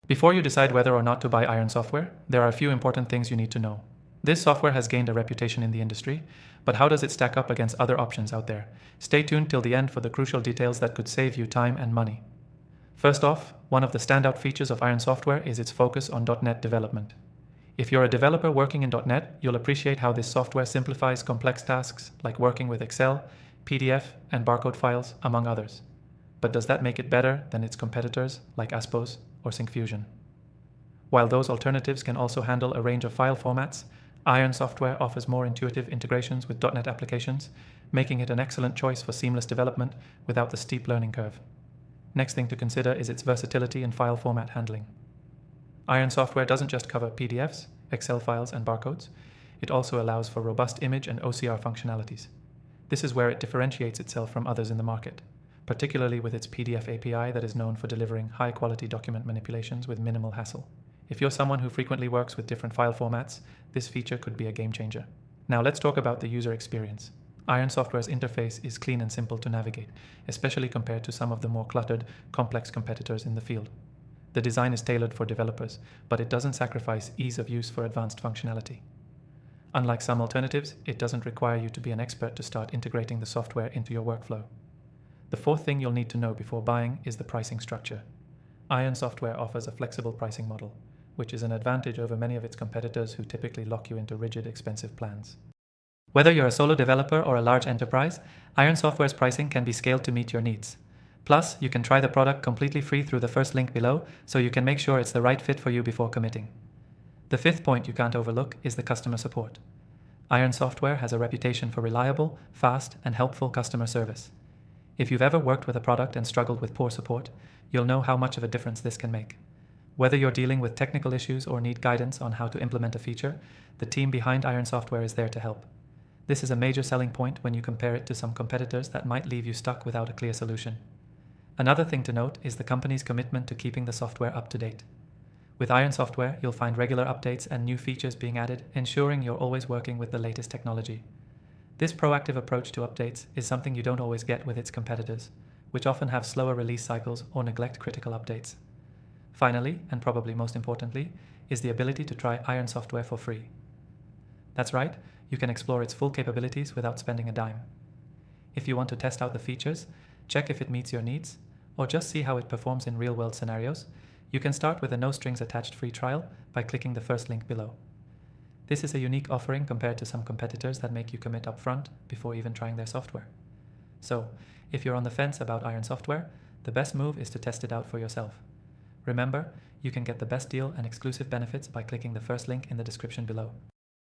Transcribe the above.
Before you decide whether or not to buy Iron Software, there are a few important things you need to know. This software has gained a reputation in the industry, but how does it stack up against other options out there? Stay tuned till the end for the crucial details that could save you time and money. First off, one of the standout features of Iron Software is its focus on .NET development. If you're a developer working in .NET, you'll appreciate how this software simplifies complex tasks like working with Excel, PDF, and barcode files, among others. But does that make it better than its competitors like Aspos or Syncfusion? While those alternatives can also handle a range of file formats, Iron Software offers more intuitive integrations with .NET applications, making it an excellent choice for seamless development without the steep learning curve. Next thing to consider is its versatility in file format handling. Iron Software doesn't just cover PDFs, Excel files, and barcodes. It also allows for robust image and OCR functionalities. This is where it differentiates itself from others in the market, particularly with its PDF API that is known for delivering high-quality document manipulations with minimal hassle. If you're someone who frequently works with different file formats, this feature could be a game changer. Now let's talk about the user experience. Iron Software's interface is clean and simple to navigate, especially compared to some of the more cluttered, complex competitors in the field. The design is tailored for developers, but it doesn't sacrifice ease of use for advanced functionality. Unlike some alternatives, it doesn't require you to be an expert to start integrating the software into your workflow. The fourth thing you'll need to know before buying is the pricing structure. Iron Software offers a flexible pricing model, which is an advantage over many of its competitors who typically lock you into rigid, expensive plans. Whether you're a solo developer or a large enterprise, Iron Software's pricing can be scaled to meet your needs. Plus, you can try the product completely free through the first link below, so you can make sure it's the right fit for you before committing. The fifth point you can't overlook is the customer support. Iron Software has a reputation for reliable, fast, and helpful customer service. If you've ever worked with a product and struggled with poor support, you'll know how much of a difference this can make. Whether you're dealing with technical issues or need guidance on how to implement a feature, the team behind Iron Software is there to help. This is a major selling point when you compare it to some competitors that might leave you stuck without a clear solution. Another thing to note is the company's commitment to keeping the software up to date. With Iron Software, you'll find regular updates and new features being added, ensuring you're always working with the latest technology. This proactive approach to updates is something you don't always get with its competitors, which often have slower release cycles or neglect critical updates. Finally, and probably most importantly, is the ability to try Iron Software for free. That's right, you can explore its full capabilities without spending a dime. If you want to test out the features, check if it meets your needs, or just see how it performs in real-world scenarios, you can start with a no-strings-attached free trial by clicking the first link below. This is a unique offering compared to some competitors that make you commit upfront before even trying their software. So, if you're on the fence about Iron Software, the best move is to test it out for yourself. Remember, you can get the best deal and exclusive benefits by clicking the first link in the description below.